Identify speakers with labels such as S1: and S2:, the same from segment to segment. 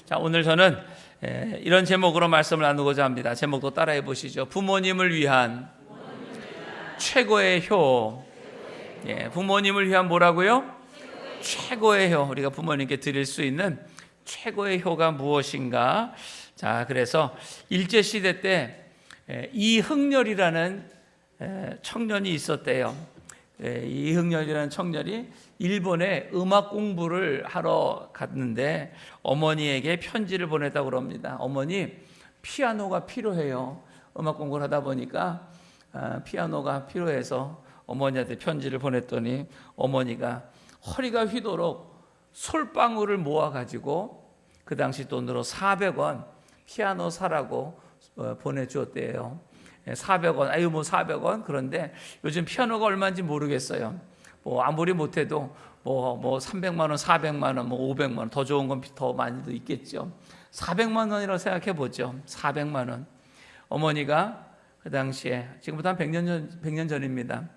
S1: 자, 오늘 저는 이런 제목으로 말씀을 나누고자 합니다. 제목도 따라해 보시죠. 부모님을 위한 최고의 효. 부모님을 위한 뭐라고요? 최고의 효. 우리가 부모님께 드릴 수 있는 최고의 효가 무엇인가? 자, 그래서 일제시대 때 이흥렬이라는 청년이 있었대요. 이흥렬이라는 청년이 일본에 음악 공부를 하러 갔는데 어머니에게 편지를 보냈다고 합니다. 어머니, 피아노가 필요해요. 음악 공부를 하다 보니까 피아노가 필요해서 어머니한테 편지를 보냈더니 어머니가 허리가 휘도록 솔방울을 모아가지고 그 당시 돈으로 400원 피아노 사라고 보내주었대요. 400원, 아유 뭐 400원. 그런데 요즘 피아노가 얼마인지 모르겠어요. 뭐 아무리 못해도 뭐 300만 원, 400만 원, 뭐 500만 원, 더 좋은 건 더 많이도 있겠죠. 400만 원이라고 생각해 보죠. 400만 원. 어머니가 그 당시에 지금부터 한 100년 전입니다.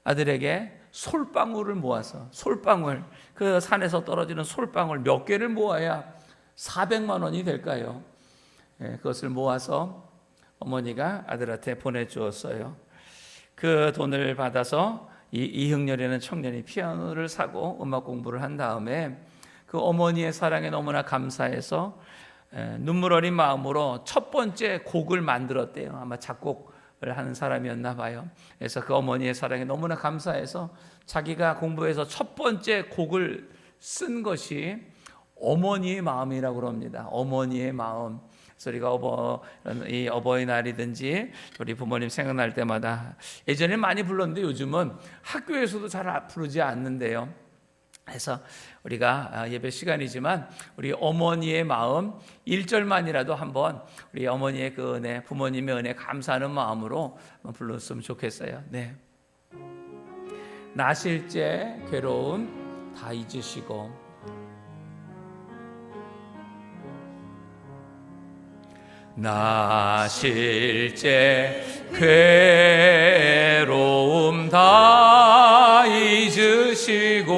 S1: 아들에게 솔방울을 모아서, 솔방울, 그 산에서 떨어지는 솔방울 몇 개를 모아야 400만 원이 될까요? 그것을 모아서 어머니가 아들한테 보내주었어요. 그 돈을 받아서 이흥렬이라는 청년이 피아노를 사고 음악 공부를 한 다음에 그 어머니의 사랑에 너무나 감사해서 눈물 어린 마음으로 첫 번째 곡을 만들었대요. 아마 작곡을 하는 사람이었나 봐요. 그래서 그 어머니의 사랑에 너무나 감사해서 자기가 공부해서 첫 번째 곡을 쓴 것이 어머니의 마음이라고 합니다. 어머니의 마음. 그래서 우리가 이 어버이날이든지 우리 부모님 생각날 때마다 예전에 많이 불렀는데 요즘은 학교에서도 잘 부르지 않는데요. 그래서 우리가 예배 시간이지만 우리 어머니의 마음 1절만이라도 한번 우리 어머니의 그 은혜, 부모님의 은혜 감사하는 마음으로 불렀으면 좋겠어요. 네. 나실제 괴로움 다 잊으시고 나실제 괴로움 다 잊으시고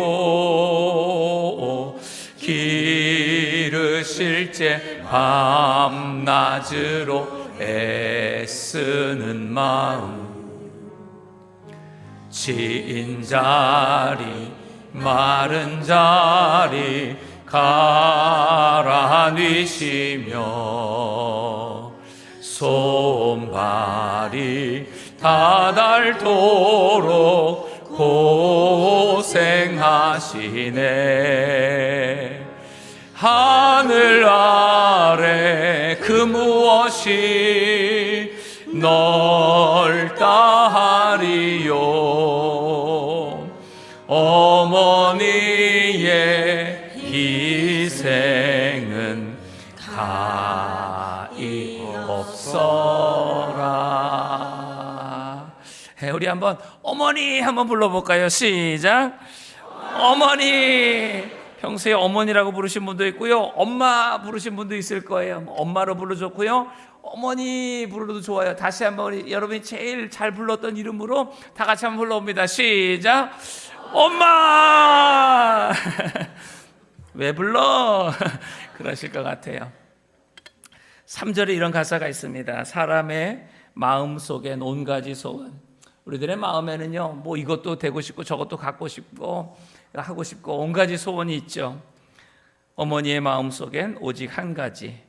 S1: 기르실제 밤낮으로 애쓰는 마음 지인 자리 마른 자리 가라뉘시며 손발이 다닳도록 고생하시네. 하늘 아래 그 무엇이 넓다 하리요. 어머니의 희생은 가히 없어라. 우리 한번 어머니 한번 불러볼까요? 시작. 어머니. 평소에 어머니라고 부르신 분도 있고요, 엄마 부르신 분도 있을 거예요. 엄마로 불러줬고요, 어머니 불러도 좋아요. 다시 한번 여러분이 제일 잘 불렀던 이름으로 다 같이 한번 불러봅니다. 시작. 엄마. 왜 불러? 그러실 것 같아요. 3절에 이런 가사가 있습니다. 사람의 마음속엔 온 가지 소원. 우리들의 마음에는요, 뭐 이것도 되고 싶고 저것도 갖고 싶고 하고 싶고 온 가지 소원이 있죠. 어머니의 마음속엔 오직 한 가지,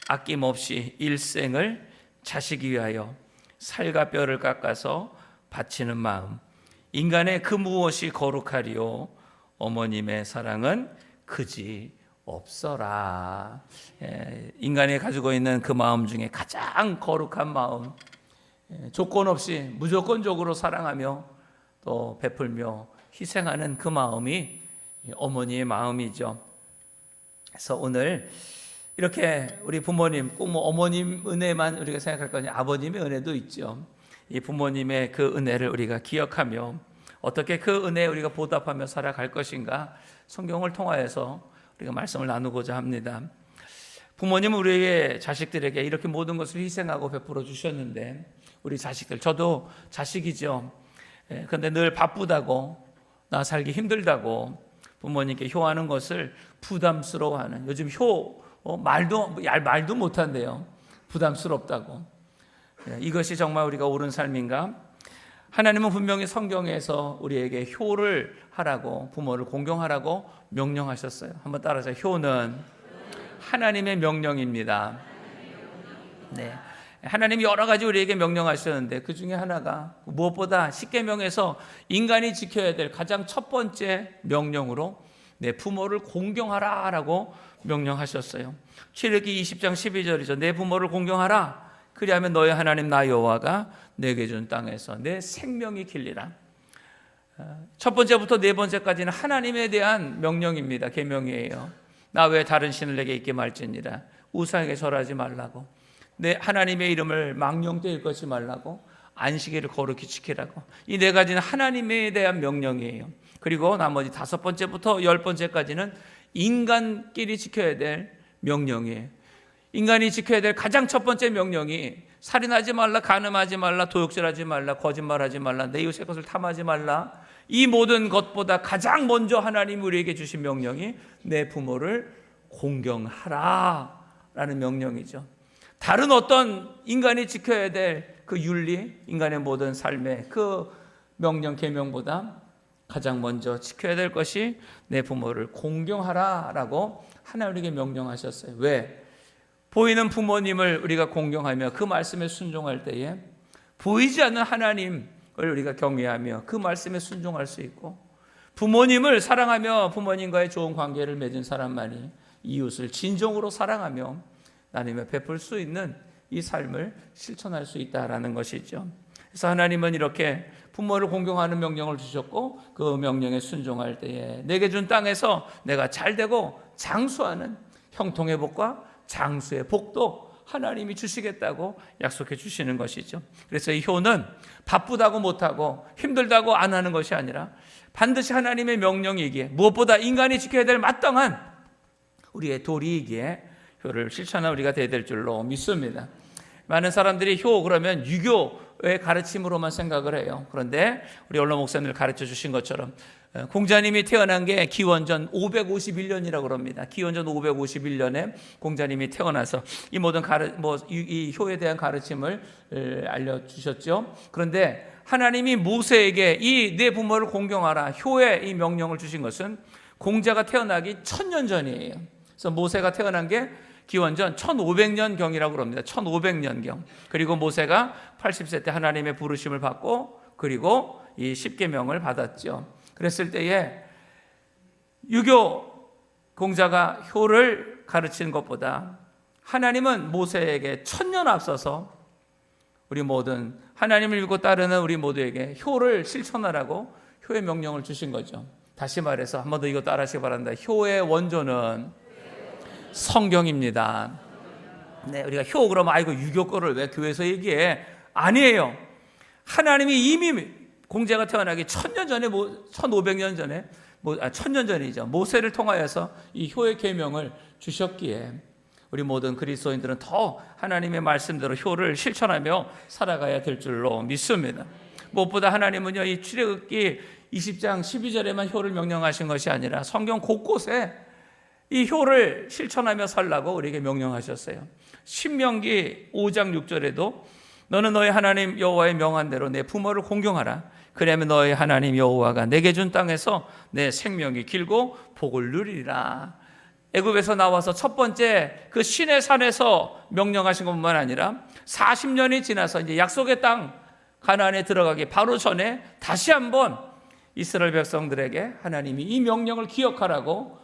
S1: 아낌없이 일생을 자식 위하여 살과 뼈를 깎아서 바치는 마음. 인간의 그 무엇이 거룩하리요, 어머님의 사랑은 그지 없어라. 인간이 가지고 있는 그 마음 중에 가장 거룩한 마음, 조건 없이 무조건적으로 사랑하며 또 베풀며 희생하는 그 마음이 어머니의 마음이죠. 그래서 오늘 이렇게 우리 부모님, 꼭 뭐 어머님 은혜만 우리가 생각할 거냐, 아버님의 은혜도 있죠. 이 부모님의 그 은혜를 우리가 기억하며 어떻게 그 은혜에 우리가 보답하며 살아갈 것인가, 성경을 통하여서 우리가 말씀을 나누고자 합니다. 부모님은 우리에게, 자식들에게 이렇게 모든 것을 희생하고 베풀어 주셨는데, 우리 자식들, 저도 자식이죠. 그런데 늘 바쁘다고, 나 살기 힘들다고 부모님께 효하는 것을 부담스러워하는, 요즘 말도 못한대요. 부담스럽다고. 이것이 정말 우리가 옳은 삶인가? 하나님은 분명히 성경에서 우리에게 효를 하라고, 부모를 공경하라고 명령하셨어요. 한번 따라하세요. 효는 하나님의 명령입니다. 네. 하나님이 여러 가지 우리에게 명령하셨는데 그 중에 하나가 무엇보다 십계명에서 인간이 지켜야 될 가장 첫 번째 명령으로 내 부모를 공경하라라고 명령하셨어요. 출애굽기 20장 12절이죠. 내 부모를 공경하라. 그리하면 너의 하나님 나 여호와가 내게 준 땅에서 내 생명이 길리라. 첫 번째부터 네 번째까지는 하나님에 대한 명령입니다. 계명이에요. 나 외에 다른 신을 내게 있게 말지니라. 우상에게 절하지 말라고. 내 하나님의 이름을 망령되이 것이 말라고. 안식일을 거룩히 지키라고. 이 네 가지는 하나님에 대한 명령이에요. 그리고 나머지 다섯 번째부터 열 번째까지는 인간끼리 지켜야 될 명령이에요. 인간이 지켜야 될 가장 첫 번째 명령이 살인하지 말라, 간음하지 말라, 도둑질하지 말라, 거짓말하지 말라, 내 이웃의 것을 탐하지 말라. 이 모든 것보다 가장 먼저 하나님이 우리에게 주신 명령이 내 부모를 공경하라 라는 명령이죠. 다른 어떤 인간이 지켜야 될 그 윤리, 인간의 모든 삶의 그 명령, 계명보다 가장 먼저 지켜야 될 것이 내 부모를 공경하라라고 하나님에게 명령하셨어요. 왜? 보이는 부모님을 우리가 공경하며 그 말씀에 순종할 때에 보이지 않는 하나님을 우리가 경외하며 그 말씀에 순종할 수 있고, 부모님을 사랑하며 부모님과의 좋은 관계를 맺은 사람만이 이웃을 진정으로 사랑하며 나누며 베풀 수 있는 이 삶을 실천할 수 있다라는 것이죠. 그래서 하나님은 이렇게 부모를 공경하는 명령을 주셨고, 그 명령에 순종할 때에 내게 준 땅에서 내가 잘되고 장수하는 형통의 복과 장수의 복도 하나님이 주시겠다고 약속해 주시는 것이죠. 그래서 이 효는 바쁘다고 못하고 힘들다고 안 하는 것이 아니라 반드시 하나님의 명령이기에, 무엇보다 인간이 지켜야 될 마땅한 우리의 도리이기에 효를 실천한 우리가 되어야 될 줄로 믿습니다. 많은 사람들이 효 그러면 유교의 가르침으로만 생각을 해요. 그런데 우리 언론 목사님을 가르쳐 주신 것처럼 공자님이 태어난 게 기원전 551년이라고 합니다. 기원전 551년에 공자님이 태어나서 이 모든 이 효에 대한 가르침을 알려주셨죠. 그런데 하나님이 모세에게 이 내 부모를 공경하라, 효의 이 명령을 주신 것은 공자가 태어나기 1000년 전이에요. 그래서 모세가 태어난 게 기원전 1500년경이라고 합니다. 1500년경. 그리고 모세가 80세 때 하나님의 부르심을 받고 그리고 이 십계명을 받았죠. 그랬을 때에 유교 공자가 효를 가르치는 것보다 하나님은 모세에게 1000년 앞서서 우리 모든 하나님을 믿고 따르는 우리 모두에게 효를 실천하라고 효의 명령을 주신 거죠. 다시 말해서 한 번 더 이거 따라하시기 바랍니다. 효의 원조는 성경입니다. 네, 우리가 효 그러면 아이고 유교 거를 왜 교회에서 얘기해? 아니에요. 하나님이 이미 공자가 태어나기 1000년 전에 1500년 전에 1000년 전이죠. 모세를 통하여서 이 효의 계명을 주셨기에 우리 모든 그리스도인들은 더 하나님의 말씀대로 효를 실천하며 살아가야 될 줄로 믿습니다. 무엇보다 하나님은요, 이 출애굽기 20장 12절에만 효를 명령하신 것이 아니라 성경 곳곳에 이 효를 실천하며 살라고 우리에게 명령하셨어요. 신명기 5장 6절에도 너는 너의 하나님 여호와의 명한 대로 내 부모를 공경하라. 그러면 너의 하나님 여호와가 내게 준 땅에서 내 생명이 길고 복을 누리리라. 애굽에서 나와서 첫 번째 그 신의 산에서 명령하신 것뿐만 아니라 40년이 지나서 이제 약속의 땅 가나안에 들어가기 바로 전에 다시 한번 이스라엘 백성들에게 하나님이 이 명령을 기억하라고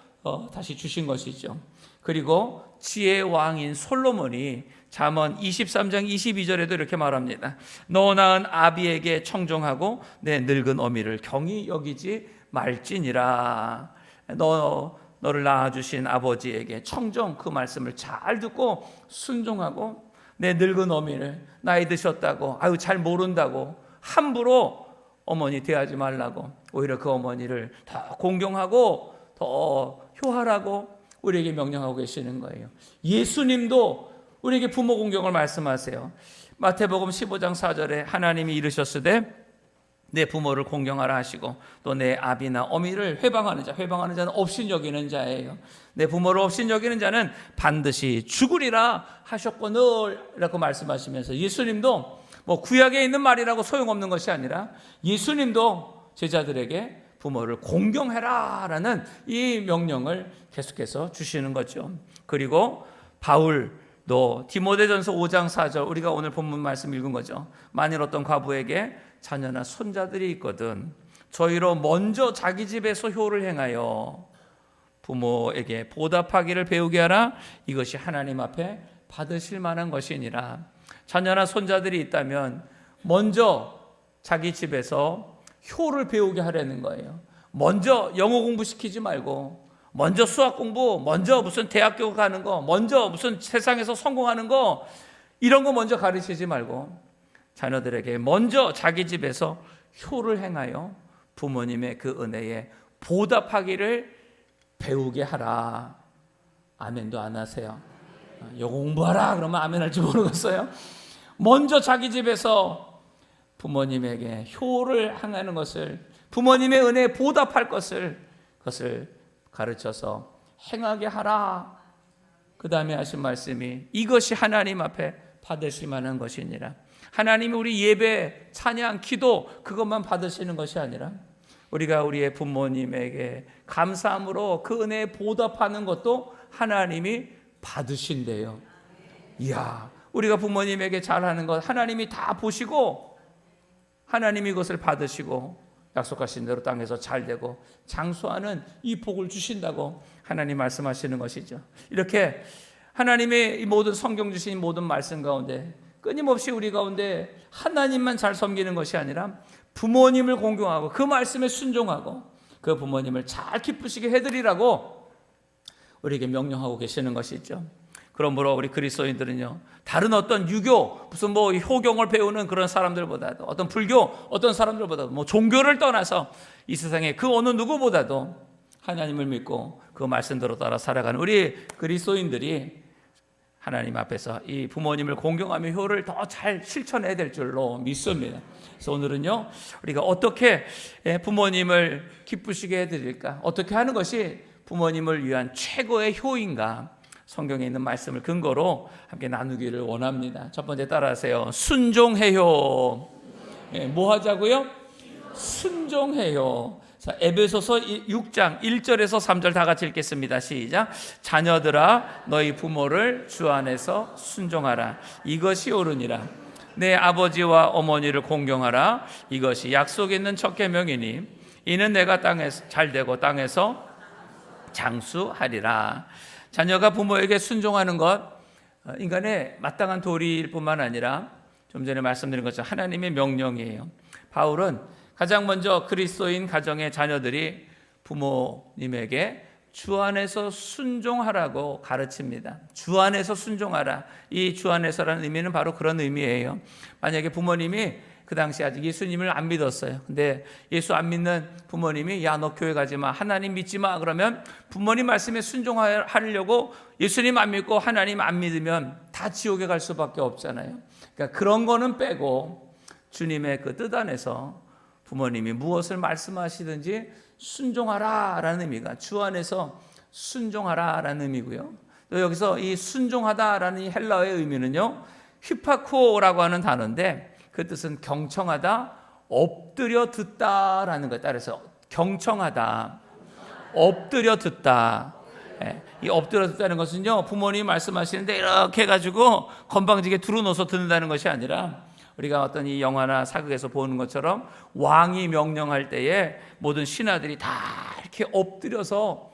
S1: 다시 주신 것이죠. 그리고 지혜의 왕인 솔로몬이 잠언 23장 22절에도 이렇게 말합니다. 너 낳은 아비에게 청종하고 내 늙은 어미를 경히 여기지 말지니라. 너를 낳아주신 아버지에게 청종, 그 말씀을 잘 듣고 순종하고 내 늙은 어미를 나이 드셨다고 아유 잘 모른다고 함부로 어머니 대하지 말라고, 오히려 그 어머니를 더 공경하고 더 효하라고 우리에게 명령하고 계시는 거예요. 예수님도 우리에게 부모 공경을 말씀하세요. 마태복음 15장 4절에 하나님이 이르셨으되 내 부모를 공경하라 하시고 또 내 아비나 어미를 회방하는 자, 회방하는 자는 업신여기는 자예요. 내 부모를 업신여기는 자는 반드시 죽으리라 하셨거늘 이라고 말씀하시면서, 예수님도 뭐 구약에 있는 말이라고 소용없는 것이 아니라 예수님도 제자들에게 부모를 공경해라라는 이 명령을 계속해서 주시는 거죠. 그리고 바울도 디모데전서 5장 4절, 우리가 오늘 본문 말씀 읽은 거죠. 만일 어떤 과부에게 자녀나 손자들이 있거든 저희로 먼저 자기 집에서 효를 행하여 부모에게 보답하기를 배우게 하라. 이것이 하나님 앞에 받으실 만한 것이니라. 자녀나 손자들이 있다면 먼저 자기 집에서 효를 배우게 하라는 거예요. 먼저 영어 공부시키지 말고, 먼저 수학 공부, 먼저 무슨 대학교 가는 거, 먼저 무슨 세상에서 성공하는 거, 이런 거 먼저 가르치지 말고 자녀들에게 먼저 자기 집에서 효를 행하여 부모님의 그 은혜에 보답하기를 배우게 하라. 아멘도 안 하세요? 영어 공부하라 그러면 아멘 할지 모르겠어요. 먼저 자기 집에서 부모님에게 효를 행하는 것을, 부모님의 은혜에 보답할 것을, 그것을 가르쳐서 행하게 하라. 그 다음에 하신 말씀이 이것이 하나님 앞에 받으실 만한 것이니라. 하나님이 우리 예배, 찬양, 기도 그것만 받으시는 것이 아니라 우리가 우리의 부모님에게 감사함으로 그 은혜에 보답하는 것도 하나님이 받으신대요. 이야, 우리가 부모님에게 잘하는 것 하나님이 다 보시고 하나님이 그것을 받으시고 약속하신 대로 땅에서 잘되고 장수하는 이 복을 주신다고 하나님 말씀하시는 것이죠. 이렇게 하나님의 이 모든 성경 주신 모든 말씀 가운데 끊임없이 우리 가운데 하나님만 잘 섬기는 것이 아니라 부모님을 공경하고 그 말씀에 순종하고 그 부모님을 잘 기쁘시게 해드리라고 우리에게 명령하고 계시는 것이죠. 그러므로 우리 그리스도인들은요, 다른 어떤 유교, 무슨 뭐 효경을 배우는 그런 사람들보다도, 어떤 불교, 어떤 사람들보다도, 뭐 종교를 떠나서 이 세상에 그 어느 누구보다도 하나님을 믿고 그 말씀대로 따라 살아가는 우리 그리스도인들이 하나님 앞에서 이 부모님을 공경하며 효를 더 잘 실천해야 될 줄로 믿습니다. 그래서 오늘은요, 우리가 어떻게 부모님을 기쁘시게 해드릴까, 어떻게 하는 것이 부모님을 위한 최고의 효인가, 성경에 있는 말씀을 근거로 함께 나누기를 원합니다. 첫 번째 따라하세요. 순종해요. 뭐 하자고요? 순종해요. 자, 에베소서 6장 1절에서 3절 다 같이 읽겠습니다. 시작. 자녀들아 너희 부모를 주 안에서 순종하라. 이것이 옳으니라. 내 아버지와 어머니를 공경하라. 이것이 약속 있는 첫 계명이니 이는 내가 땅에서 잘되고 땅에서 장수하리라. 자녀가 부모에게 순종하는 것, 인간의 마땅한 도리일 뿐만 아니라 좀 전에 말씀드린 것처럼 하나님의 명령이에요. 바울은 가장 먼저 그리스도인 가정의 자녀들이 부모님에게 주 안에서 순종하라고 가르칩니다. 주 안에서 순종하라. 이 주 안에서라는 의미는 바로 그런 의미예요. 만약에 부모님이 그 당시 아직 예수님을 안 믿었어요. 근데 예수 안 믿는 부모님이 야, 너 교회 가지 마, 하나님 믿지 마 그러면 부모님 말씀에 순종하려고 예수님 안 믿고 하나님 안 믿으면 다 지옥에 갈 수밖에 없잖아요. 그러니까 그런 거는 빼고 주님의 그 뜻 안에서 부모님이 무엇을 말씀하시든지 순종하라라는 의미가, 주 안에서 순종하라라는 의미고요. 또 여기서 이 순종하다라는 이 헬라어의 의미는요, 휘파코라고 하는 단어인데 그 뜻은 경청하다, 엎드려 듣다라는 것에 따라서 경청하다, 엎드려 듣다. 이 엎드려 듣다는 것은요, 부모님이 말씀하시는데 이렇게 해가지고 건방지게 두루놓아서 듣는다는 것이 아니라 우리가 어떤 이 영화나 사극에서 보는 것처럼 왕이 명령할 때에 모든 신하들이 다 이렇게 엎드려서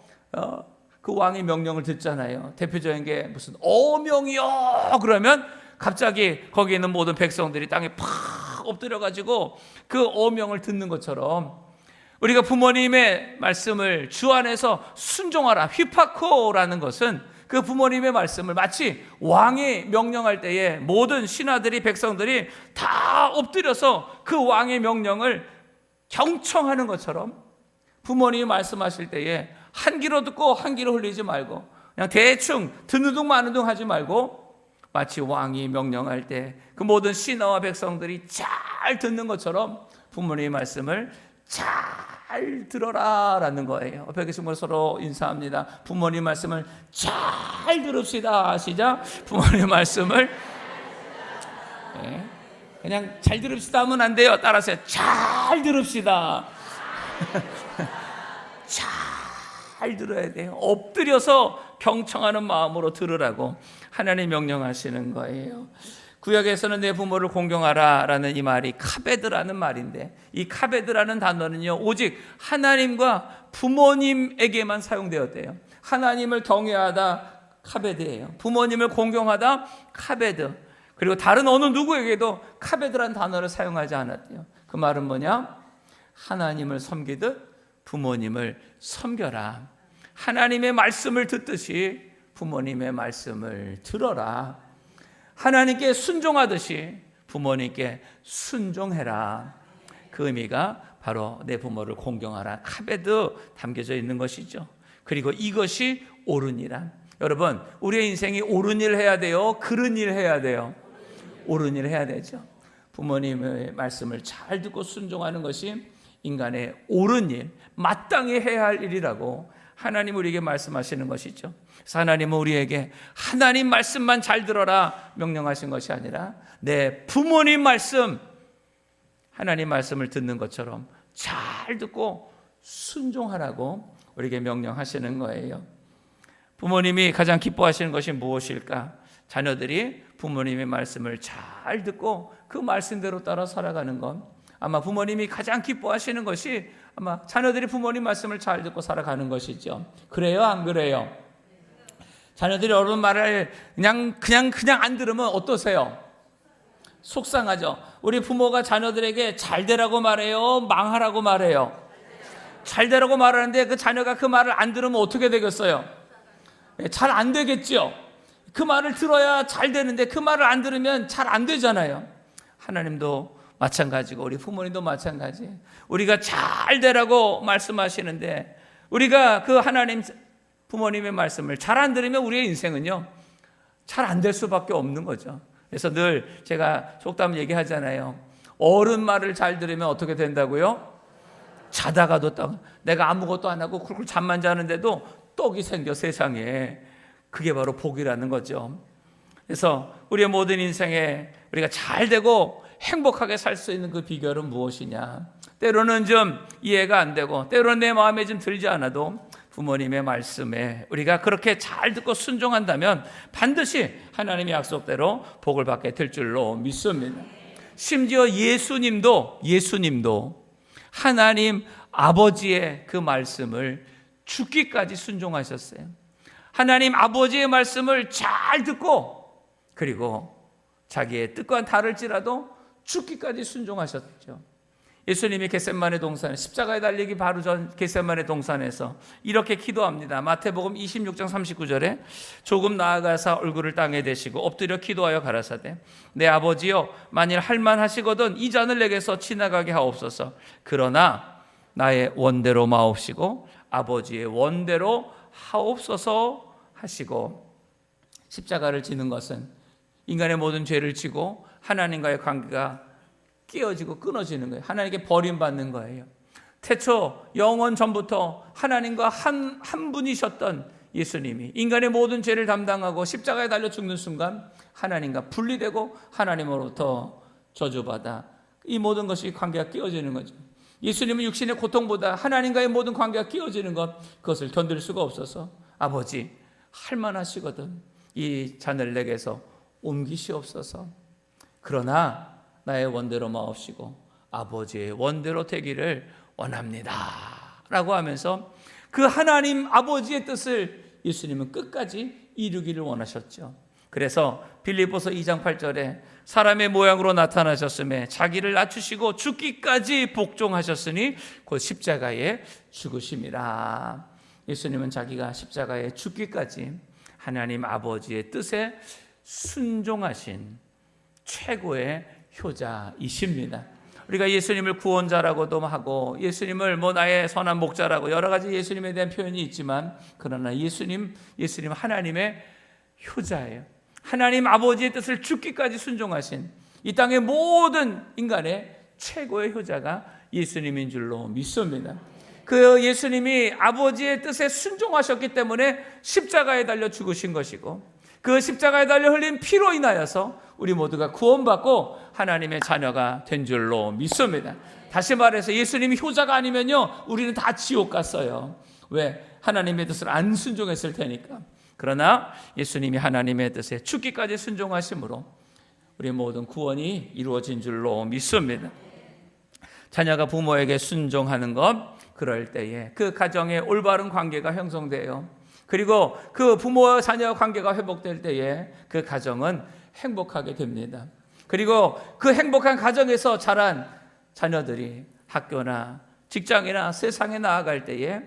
S1: 그 왕의 명령을 듣잖아요. 대표적인 게 무슨 어명이요 그러면 갑자기 거기 있는 모든 백성들이 땅에 팍 엎드려가지고 그 어명을 듣는 것처럼 우리가 부모님의 말씀을 주 안에서 순종하라, 휘파코라는 것은 그 부모님의 말씀을 마치 왕이 명령할 때에 모든 신하들이, 백성들이 다 엎드려서 그 왕의 명령을 경청하는 것처럼 부모님이 말씀하실 때에 한 귀로 듣고 한 귀로 흘리지 말고 그냥 대충 듣는 둥 마는 둥 하지 말고 마치 왕이 명령할 때 그 모든 신하와 백성들이 잘 듣는 것처럼 부모님의 말씀을 잘 들어라 라는 거예요. 옆에 계신 분 서로 인사합니다. 부모님 말씀을 잘 들읍시다. 시작. 부모님 말씀을 네. 그냥 잘 들읍시다 하면 안 돼요. 따라하세요. 잘 들읍시다. 잘 들어야 돼요. 엎드려서 경청하는 마음으로 들으라고 하나님 명령하시는 거예요. 구약에서는 내 부모를 공경하라 라는 이 말이 카베드라는 말인데, 이 카베드라는 단어는요 오직 하나님과 부모님에게만 사용되었대요. 하나님을 경외하다 카베드예요. 부모님을 공경하다 카베드. 그리고 다른 어느 누구에게도 카베드라는 단어를 사용하지 않았대요. 그 말은 뭐냐? 하나님을 섬기듯 부모님을 섬겨라. 하나님의 말씀을 듣듯이 부모님의 말씀을 들어라. 하나님께 순종하듯이 부모님께 순종해라. 그 의미가 바로 내 부모를 공경하라, 카베드 담겨져 있는 것이죠. 그리고 이것이 옳은 일함. 여러분, 우리의 인생이 옳은 일 해야 돼요? 그른 일 해야 돼요? 옳은 일 해야 되죠. 부모님의 말씀을 잘 듣고 순종하는 것이 인간의 옳은 일, 마땅히 해야 할 일이라고 하나님 우리에게 말씀하시는 것이죠. 그래서 하나님은 우리에게 하나님 말씀만 잘 들어라 명령하신 것이 아니라 내 부모님 말씀, 하나님 말씀을 듣는 것처럼 잘 듣고 순종하라고 우리에게 명령하시는 거예요. 부모님이 가장 기뻐하시는 것이 무엇일까? 자녀들이 부모님의 말씀을 잘 듣고 그 말씀대로 따라 살아가는 것. 아마 부모님이 가장 기뻐하시는 것이 아마 자녀들이 부모님 말씀을 잘 듣고 살아가는 것이죠. 그래요, 안 그래요? 자녀들이 어른 말을 그냥 안 들으면 어떠세요? 속상하죠. 우리 부모가 자녀들에게 잘 되라고 말해요, 망하라고 말해요? 잘 되라고 말하는데 그 자녀가 그 말을 안 들으면 어떻게 되겠어요? 잘 안 되겠죠. 그 말을 들어야 잘 되는데 그 말을 안 들으면 잘 안 되잖아요. 하나님도 마찬가지고 우리 부모님도 마찬가지. 우리가 잘 되라고 말씀하시는데 우리가 그 하나님 부모님의 말씀을 잘 안 들으면 우리의 인생은요 잘 안 될 수밖에 없는 거죠. 그래서 늘 제가 속담 얘기하잖아요. 어른 말을 잘 들으면 어떻게 된다고요? 자다가도 떡. 내가 아무것도 안 하고 쿨쿨 잠만 자는데도 떡이 생겨 세상에. 그게 바로 복이라는 거죠. 그래서 우리의 모든 인생에 우리가 잘 되고 행복하게 살 수 있는 그 비결은 무엇이냐? 때로는 좀 이해가 안 되고 때로는 내 마음에 좀 들지 않아도 부모님의 말씀에 우리가 그렇게 잘 듣고 순종한다면 반드시 하나님의 약속대로 복을 받게 될 줄로 믿습니다. 심지어 예수님도 하나님 아버지의 그 말씀을 죽기까지 순종하셨어요. 하나님 아버지의 말씀을 잘 듣고 그리고 자기의 뜻과는 다를지라도 죽기까지 순종하셨죠. 예수님이 겟세마네 동산에 십자가에 달리기 바로 전 겟세마네 동산에서 이렇게 기도합니다. 마태복음 26장 39절에 조금 나아가사 얼굴을 땅에 대시고 엎드려 기도하여 가라사대 내 아버지여 만일 할만하시거든 이 잔을 내게서 지나가게 하옵소서. 그러나 나의 원대로 마옵시고 아버지의 원대로 하옵소서 하시고, 십자가를 지는 것은 인간의 모든 죄를 지고 하나님과의 관계가 깨어지고 끊어지는 거예요. 하나님께 버림받는 거예요. 태초 영원 전부터 하나님과 한 분이셨던 예수님이 인간의 모든 죄를 담당하고 십자가에 달려 죽는 순간 하나님과 분리되고 하나님으로부터 저주받아 이 모든 것이 관계가 깨어지는 거죠. 예수님은 육신의 고통보다 하나님과의 모든 관계가 깨어지는 것, 그것을 견딜 수가 없어서 아버지 할만하시거든 이 잔을 내게서 옮기시옵소서. 그러나 나의 원대로 마옵시고 아버지의 원대로 되기를 원합니다 라고 하면서 그 하나님 아버지의 뜻을 예수님은 끝까지 이루기를 원하셨죠. 그래서 빌립보서 2장 8절에 사람의 모양으로 나타나셨음에 자기를 낮추시고 죽기까지 복종하셨으니 곧 십자가에 죽으심이라. 예수님은 자기가 십자가에 죽기까지 하나님 아버지의 뜻에 순종하신 최고의 효자이십니다. 우리가 예수님을 구원자라고도 하고 예수님을 나의 선한 목자라고 여러 가지 예수님에 대한 표현이 있지만 그러나 예수님 하나님의 효자예요. 하나님 아버지의 뜻을 죽기까지 순종하신 이 땅의 모든 인간의 최고의 효자가 예수님인 줄로 믿습니다. 그 예수님이 아버지의 뜻에 순종하셨기 때문에 십자가에 달려 죽으신 것이고, 그 십자가에 달려 흘린 피로 인하여서 우리 모두가 구원받고 하나님의 자녀가 된 줄로 믿습니다. 다시 말해서 예수님이 효자가 아니면요, 우리는 다 지옥 갔어요. 왜? 하나님의 뜻을 안 순종했을 테니까. 그러나 예수님이 하나님의 뜻에 죽기까지 순종하심으로 우리 모든 구원이 이루어진 줄로 믿습니다. 자녀가 부모에게 순종하는 것, 그럴 때에 그 가정의 올바른 관계가 형성돼요. 그리고 그 부모와 자녀 관계가 회복될 때에 그 가정은 행복하게 됩니다. 그리고 그 행복한 가정에서 자란 자녀들이 학교나 직장이나 세상에 나아갈 때에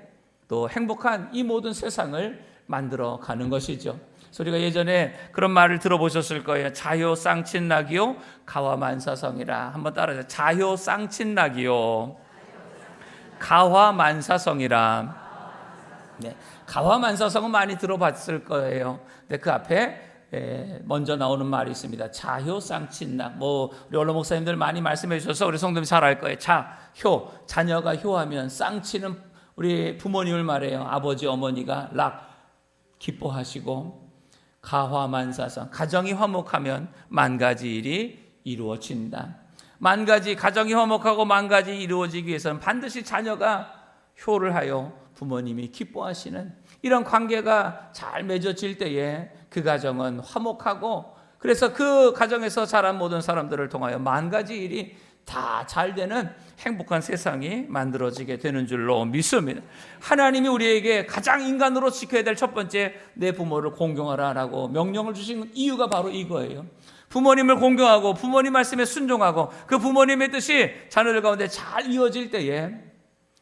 S1: 또 행복한 이 모든 세상을 만들어 가는 것이죠. 그래서 우리가 예전에 그런 말을 들어보셨을 거예요. 자효쌍친낙이요 가화만사성이라. 한번 따라하세요. 자효쌍친낙이요 가화만사성이라. 네, 가화만사성은 많이 들어봤을 거예요. 근데 그 앞에 먼저 나오는 말이 있습니다. 자효쌍친낙. 우리 원로 목사님들 많이 말씀해 주셔서 우리 성도님 잘 알 거예요. 효, 자녀가 효하면, 쌍치는 우리 부모님을 말해요. 아버지, 어머니가 기뻐하시고, 가화만사성, 가정이 화목하면 만 가지 일이 이루어진다. 가정이 화목하고 만 가지 이루어지기 위해서는 반드시 자녀가 효를 하여 부모님이 기뻐하시는 이런 관계가 잘 맺어질 때에 그 가정은 화목하고, 그래서 그 가정에서 자란 모든 사람들을 통하여 만 가지 일이 다 잘 되는 행복한 세상이 만들어지게 되는 줄로 믿습니다. 하나님이 우리에게 가장 인간으로 지켜야 될 첫 번째, 내 부모를 공경하라라고 명령을 주신 이유가 바로 이거예요. 부모님을 공경하고 부모님 말씀에 순종하고 그 부모님의 뜻이 자녀들 가운데 잘 이어질 때에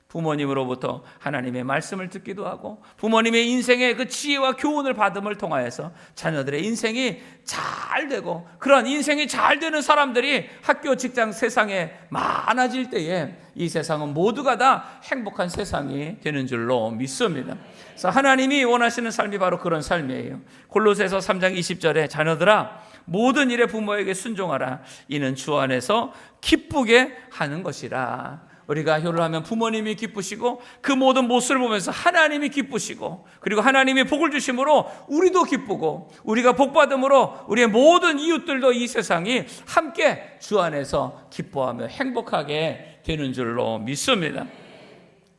S1: 부모님으로부터 하나님의 말씀을 듣기도 하고 부모님의 인생의 그 지혜와 교훈을 받음을 통하여서 자녀들의 인생이 잘 되고, 그런 인생이 잘 되는 사람들이 학교, 직장, 세상에 많아질 때에 이 세상은 모두가 다 행복한 세상이 되는 줄로 믿습니다. 그래서 하나님이 원하시는 삶이 바로 그런 삶이에요. 골로새서 3장 20절에 자녀들아 모든 일에 부모에게 순종하라. 이는 주 안에서 기쁘게 하는 것이라. 우리가 효를 하면 부모님이 기쁘시고 그 모든 모습을 보면서 하나님이 기쁘시고, 그리고 하나님이 복을 주심으로 우리도 기쁘고, 우리가 복받음으로 우리의 모든 이웃들도 이 세상이 함께 주 안에서 기뻐하며 행복하게 되는 줄로 믿습니다.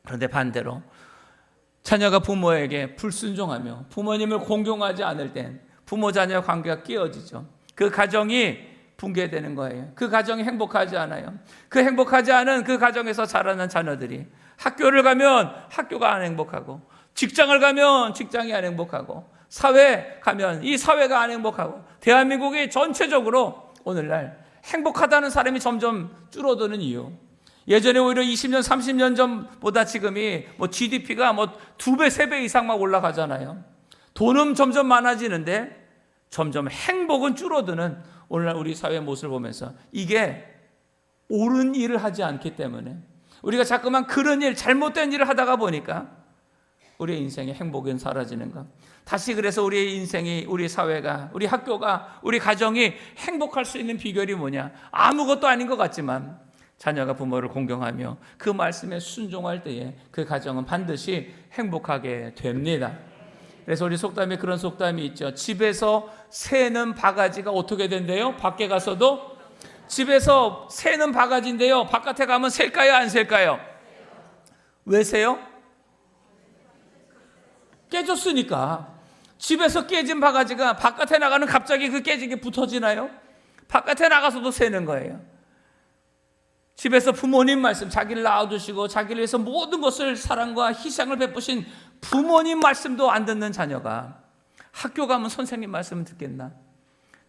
S1: 그런데 반대로 자녀가 부모에게 불순종하며 부모님을 공경하지 않을 땐 부모 자녀 관계가 깨어지죠. 그 가정이 붕괴되는 거예요. 그 가정이 행복하지 않아요. 그 행복하지 않은 그 가정에서 자라는 자녀들이 학교를 가면 학교가 안 행복하고, 직장을 가면 직장이 안 행복하고, 사회 가면 이 사회가 안 행복하고, 대한민국이 전체적으로 오늘날 행복하다는 사람이 점점 줄어드는 이유. 예전에 오히려 20년, 30년 전보다 지금이 GDP가 2배, 3배 이상 막 올라가잖아요. 돈은 점점 많아지는데 점점 행복은 줄어드는 오늘날 우리 사회 모습을 보면서, 이게 옳은 일을 하지 않기 때문에 우리가 자꾸만 그런 일, 잘못된 일을 하다가 보니까 우리의 인생의 행복은 사라지는 것. 다시 그래서 우리의 인생이, 우리 사회가, 우리 학교가, 우리 가정이 행복할 수 있는 비결이 뭐냐? 아무것도 아닌 것 같지만 자녀가 부모를 공경하며 그 말씀에 순종할 때에 그 가정은 반드시 행복하게 됩니다. 그래서 우리 속담에 그런 속담이 있죠. 집에서 새는 바가지가 어떻게 된대요? 밖에 가서도. 집에서 새는 바가지인데요, 바깥에 가면 셀까요, 안 셀까요? 왜 새요? 깨졌으니까. 집에서 깨진 바가지가 바깥에 나가는 갑자기 그 깨진 게 붙어지나요? 바깥에 나가서도 새는 거예요. 집에서 부모님 말씀, 자기를 낳아주시고 자기를 위해서 모든 것을 사랑과 희생을 베푸신 부모님 말씀도 안 듣는 자녀가 학교 가면 선생님 말씀은 듣겠나?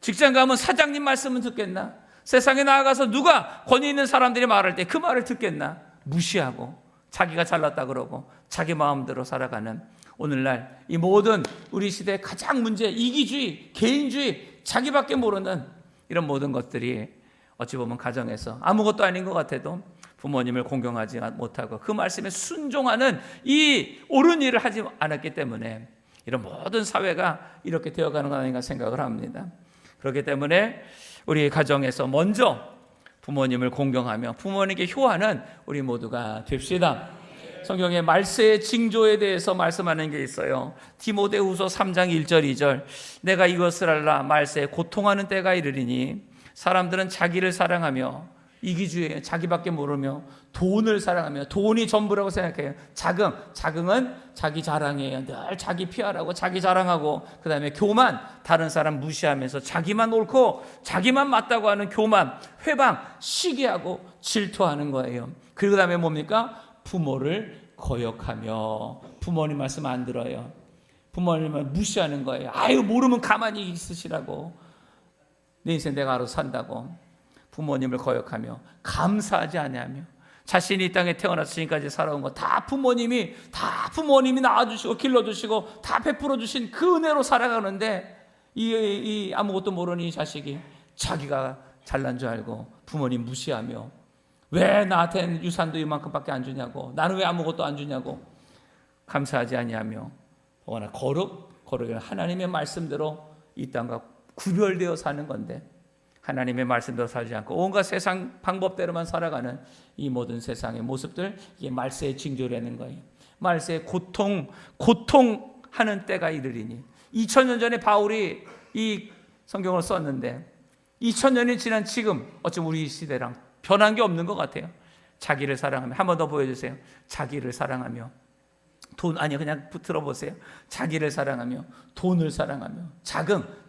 S1: 직장 가면 사장님 말씀은 듣겠나? 세상에 나아가서 누가 권위 있는 사람들이 말할 때 그 말을 듣겠나? 무시하고 자기가 잘났다 그러고 자기 마음대로 살아가는 오늘날 이 모든 우리 시대의 가장 문제, 이기주의, 개인주의, 자기밖에 모르는 이런 모든 것들이 어찌 보면 가정에서 아무것도 아닌 것 같아도 부모님을 공경하지 못하고 그 말씀에 순종하는 이 옳은 일을 하지 않았기 때문에 이런 모든 사회가 이렇게 되어가는 거 아닌가 생각을 합니다. 그렇기 때문에 우리 가정에서 먼저 부모님을 공경하며 부모님께 효하는 우리 모두가 됩시다. 성경에 말세의 징조에 대해서 말씀하는 게 있어요. 디모데후서 3장 1절 2절 내가 이것을 알라 말세에 고통하는 때가 이르리니 사람들은 자기를 사랑하며 이기주의에 자기밖에 모르며 돈을 사랑하며 돈이 전부라고 생각해요. 자긍은 자기 자랑이에요. 늘 자기 피하라고 자기 자랑하고, 그 다음에 교만, 다른 사람 무시하면서 자기만 옳고 자기만 맞다고 하는 교만, 회방, 시기하고 질투하는 거예요. 그리고 그 다음에 뭡니까? 부모를 거역하며 부모님 말씀 안 들어요. 부모님을 무시하는 거예요. 아유 모르면 가만히 있으시라고, 내 인생 내가 알아서 산다고. 부모님을 거역하며 감사하지 아니하며 자신이 이 땅에 태어나서 지금까지 살아온 거 다 부모님이 낳아주시고 길러주시고 다 베풀어 주신 그 은혜로 살아가는데 이 아무것도 모르는 이 자식이 자기가 잘난 줄 알고 부모님 무시하며 왜 나한테는 유산도 이만큼밖에 안 주냐고, 나는 왜 아무것도 안 주냐고 감사하지 아니하며 더구나 거룩은 하나님의 말씀대로 이 땅과 구별되어 사는 건데 하나님의 말씀대로 살지 않고 온갖 세상 방법대로만 살아가는 이 모든 세상의 모습들, 이게 말세의 징조라는 거예요. 말세의 고통하는 때가 이르리니. 2000년 전에 바울이 이 성경을 썼는데 2000년이 지난 지금 어쩌면 우리 시대랑 변한 게 없는 것 같아요. 자기를 사랑하며, 한 번 더 보여주세요. 자기를 사랑하며 그냥 들어보세요. 자기를 사랑하며 돈을 사랑하며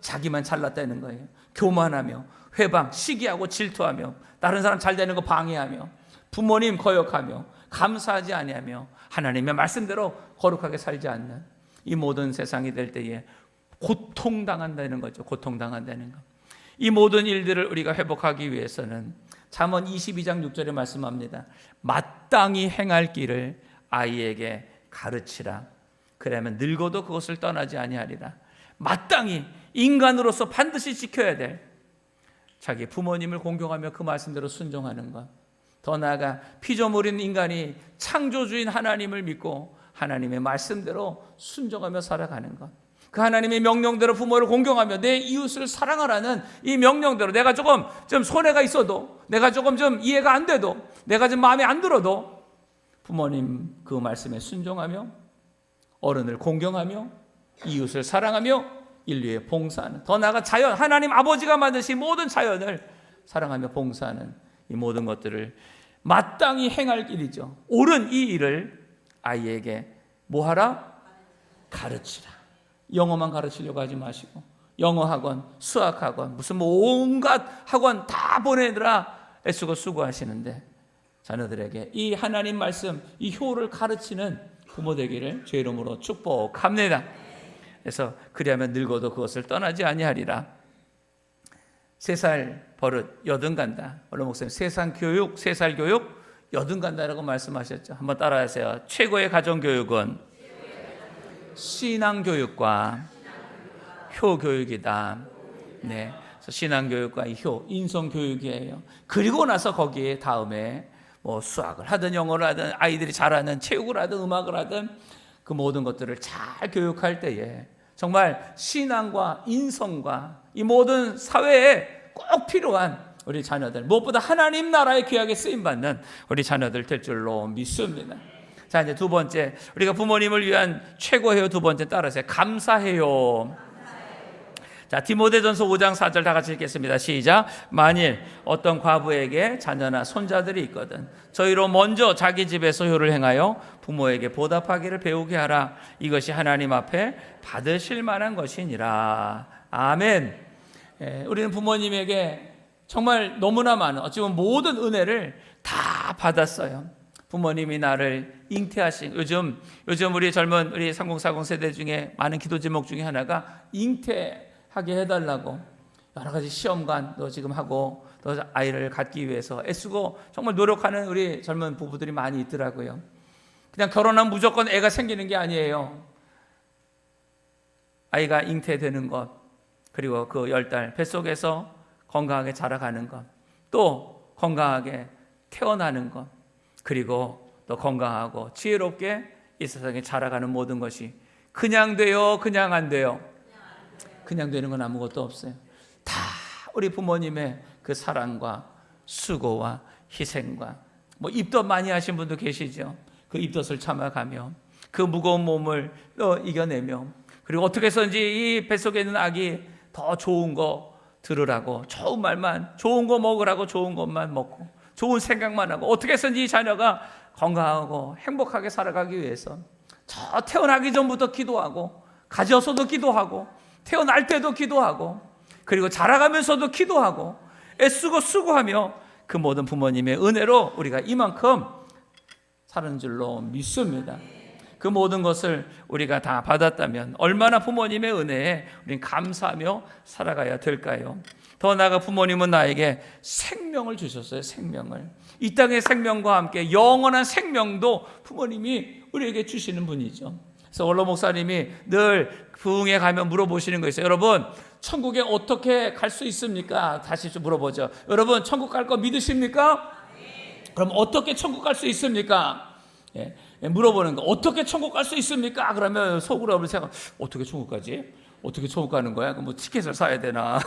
S1: 자기만 잘났다는 거예요. 교만하며 회방, 시기하고 질투하며 다른 사람 잘 되는 거 방해하며 부모님 거역하며 감사하지 아니하며 하나님의 말씀대로 거룩하게 살지 않는 이 모든 세상이 될 때에 고통당한다는 거죠. 고통당한다는 거. 이 모든 일들을 우리가 회복하기 위해서는 잠언 22장 6절에 말씀합니다. 마땅히 행할 길을 아이에게 가르치라. 그러면 늙어도 그것을 떠나지 아니하리라. 마땅히 인간으로서 반드시 지켜야 될 자기 부모님을 공경하며 그 말씀대로 순종하는 것, 더 나아가 피조물인 인간이 창조주인 하나님을 믿고 하나님의 말씀대로 순종하며 살아가는 것, 그 하나님의 명령대로 부모를 공경하며 내 이웃을 사랑하라는 이 명령대로 내가 조금 좀 손해가 있어도, 내가 조금 좀 이해가 안 돼도, 내가 좀 마음에 안 들어도 부모님 그 말씀에 순종하며 어른을 공경하며 이웃을 사랑하며 인류에 봉사하는, 더 나아가 자연, 하나님 아버지가 만드신 모든 자연을 사랑하며 봉사하는 이 모든 것들을 마땅히 행할 일이죠. 옳은 이 일을 아이에게 뭐하라? 가르치라. 영어만 가르치려고 하지 마시고 영어 학원, 수학 학원, 무슨 뭐 온갖 학원 다 보내느라 애쓰고 수고하시는데 자녀들에게 이 하나님 말씀, 이 효를 가르치는 부모 되기를 주의 이름으로 축복합니다. 그래서 그리하면 늙어도 그것을 떠나지 아니하리라. 3살 버릇 여든 간다. 원로 목사님 3살 교육 여든 간다라고 말씀하셨죠. 한번 따라하세요. 최고의 가정교육은 신앙교육과 효교육이다. 네, 그래서 신앙교육과 효, 인성교육이에요. 그리고 나서 거기에 다음에 뭐 수학을 하든 영어를 하든 아이들이 잘하는 체육을 하든 음악을 하든 그 모든 것들을 잘 교육할 때에 정말 신앙과 인성과 이 모든 사회에 꼭 필요한 우리 자녀들, 무엇보다 하나님 나라에 귀하게 쓰임받는 우리 자녀들 될 줄로 믿습니다. 자, 이제 두 번째, 우리가 부모님을 위한 최고해요. 두 번째 따라서 감사해요. 자, 디모데전서 5장 4절 다 같이 읽겠습니다. 시작. 만일 어떤 과부에게 자녀나 손자들이 있거든 저희로 먼저 자기 집에서 효를 행하여 부모에게 보답하기를 배우게 하라. 이것이 하나님 앞에 받으실 만한 것이니라. 아멘. 우리는 부모님에게 정말 너무나 많은, 어찌 보면 모든 은혜를 다 받았어요. 부모님이 나를 잉태하신, 요즘 우리 젊은 우리 3040 세대 중에 많은 기도 제목 중에 하나가 잉태하게 해달라고, 여러 가지 시험관도 지금 하고 또 아이를 갖기 위해서 애쓰고 정말 노력하는 우리 젊은 부부들이 많이 있더라고요. 그냥 결혼하면 무조건 애가 생기는 게 아니에요. 아이가 잉태되는 것, 그리고 그 10달 뱃속에서 건강하게 자라가는 것, 또 건강하게 태어나는 것, 그리고 또 건강하고 지혜롭게 이 세상에 자라가는 모든 것이 그냥 돼요? 그냥 안 돼요? 그냥 되는 건 아무것도 없어요. 다 우리 부모님의 그 사랑과 수고와 희생과 입덧 많이 하신 분도 계시죠. 그 입덧을 참아가며 그 무거운 몸을 이겨내며 그리고 어떻게 해서든지 이 뱃속에 있는 아기 더 좋은 거 들으라고 좋은 말만 좋은 거 먹으라고 좋은 것만 먹고 좋은 생각만 하고 어떻게 해서든지 이 자녀가 건강하고 행복하게 살아가기 위해서 저 태어나기 전부터 기도하고 가져서도 기도하고 태어날 때도 기도하고 그리고 자라가면서도 기도하고 애쓰고 수고하며 그 모든 부모님의 은혜로 우리가 이만큼 사는 줄로 믿습니다. 그 모든 것을 우리가 다 받았다면 얼마나 부모님의 은혜에 우리는 감사하며 살아가야 될까요? 더 나아가 부모님은 나에게 생명을 주셨어요. 생명을. 이 땅의 생명과 함께 영원한 생명도 부모님이 우리에게 주시는 분이죠. 그래서 원로 목사님이 늘 부흥회 가면 물어보시는 거 있어요. 여러분 천국에 어떻게 갈 수 있습니까? 다시 좀 물어보죠. 여러분 천국 갈 거 믿으십니까? 그럼 어떻게 천국 갈 수 있습니까? 물어보는 거. 어떻게 천국 갈 수 있습니까? 그러면 속으로 생각, 어떻게 천국 가지? 어떻게 천국 가는 거야? 그럼 티켓을 사야 되나?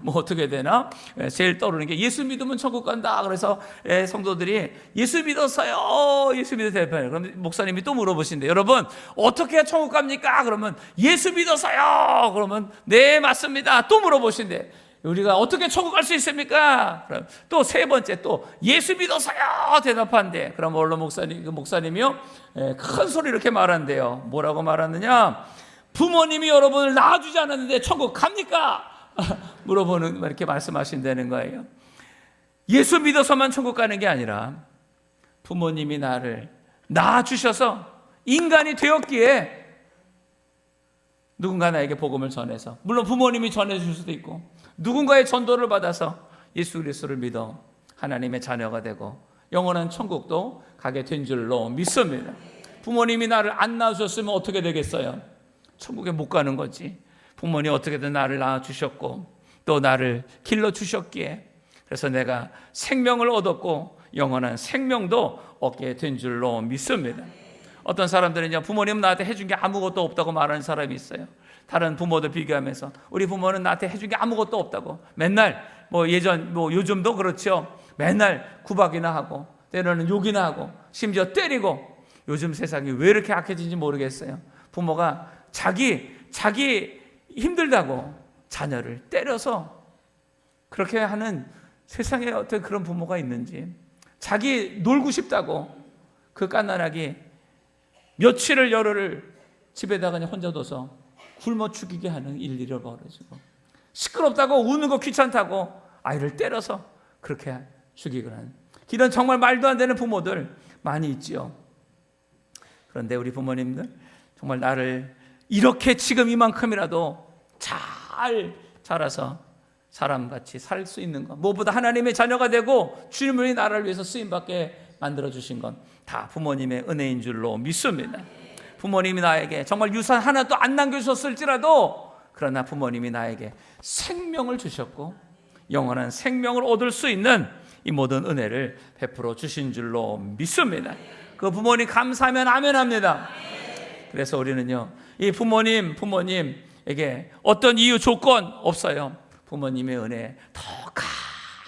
S1: 어떻게 되나? 제일 떠오르는 게 예수 믿으면 천국 간다. 그래서 성도들이 예수 믿었어요. 예수 믿으세요. 그럼 목사님이 또 물어보신대. 여러분 어떻게 해야 천국 갑니까? 그러면 예수 믿었어요. 그러면 네 맞습니다. 또 물어보신대. 우리가 어떻게 천국 갈 수 있습니까? 그럼 또 세 번째 또 예수 믿어서요 대답한대. 그럼 원로 목사님이요 큰 소리 이렇게 말한대요. 뭐라고 말하느냐? 부모님이 여러분을 낳아주지 않았는데 천국 갑니까? 물어보는 이렇게 말씀하신다는 거예요. 예수 믿어서만 천국 가는 게 아니라 부모님이 나를 낳아주셔서 인간이 되었기에 누군가 나에게 복음을 전해서 물론 부모님이 전해줄 수도 있고 누군가의 전도를 받아서 예수 그리스도를 믿어 하나님의 자녀가 되고 영원한 천국도 가게 된 줄로 믿습니다. 부모님이 나를 안 낳아주셨으면 어떻게 되겠어요? 천국에 못 가는 거지. 부모님 어떻게든 나를 낳아주셨고 또 나를 길러주셨기에 그래서 내가 생명을 얻었고 영원한 생명도 얻게 된 줄로 믿습니다. 어떤 사람들은 부모님 나한테 해준 게 아무것도 없다고 말하는 사람이 있어요. 다른 부모들 비교하면서 우리 부모는 나한테 해준 게 아무것도 없다고 맨날 요즘도 그렇죠. 맨날 구박이나 하고 때로는 욕이나 하고 심지어 때리고 요즘 세상이 왜 이렇게 악해진지 모르겠어요. 부모가 자기 힘들다고 자녀를 때려서 그렇게 하는 세상에 어떤 그런 부모가 있는지 자기 놀고 싶다고 그 갓난아기 며칠을 열흘을 집에다가 그냥 혼자 둬서 굶어 죽이게 하는 일들이 벌어지고 시끄럽다고 우는 거 귀찮다고 아이를 때려서 그렇게 죽이거나 하는 이런 정말 말도 안 되는 부모들 많이 있지요. 그런데 우리 부모님들 정말 나를 이렇게 지금 이만큼이라도 잘 자라서 사람같이 살 수 있는 것 무엇보다 하나님의 자녀가 되고 주님의 나라를 위해서 쓰임받게 만들어주신 건 다 부모님의 은혜인 줄로 믿습니다. 부모님이 나에게 정말 유산 하나도 안 남겨주셨을지라도 그러나 부모님이 나에게 생명을 주셨고 영원한 생명을 얻을 수 있는 이 모든 은혜를 베풀어 주신 줄로 믿습니다. 그 부모님 감사하면 아멘 합니다. 그래서 우리는요 이 부모님에게 어떤 이유 조건 없어요. 부모님의 은혜에 더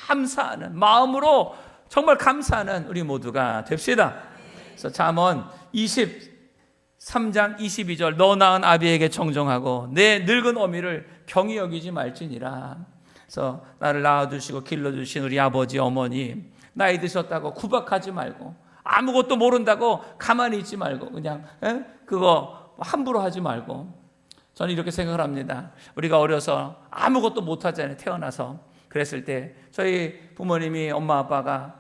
S1: 감사하는 마음으로 정말 감사하는 우리 모두가 됩시다. 그래서 잠언 23장 22절 너 낳은 아비에게 청정하고 내 늙은 어미를 경히 여기지 말지니라. 그래서 나를 낳아주시고 길러주신 우리 아버지 어머니 나이 드셨다고 구박하지 말고 아무것도 모른다고 가만히 있지 말고 그냥 그거 함부로 하지 말고 저는 이렇게 생각을 합니다. 우리가 어려서 아무것도 못하잖아요. 태어나서 그랬을 때 저희 부모님이 엄마 아빠가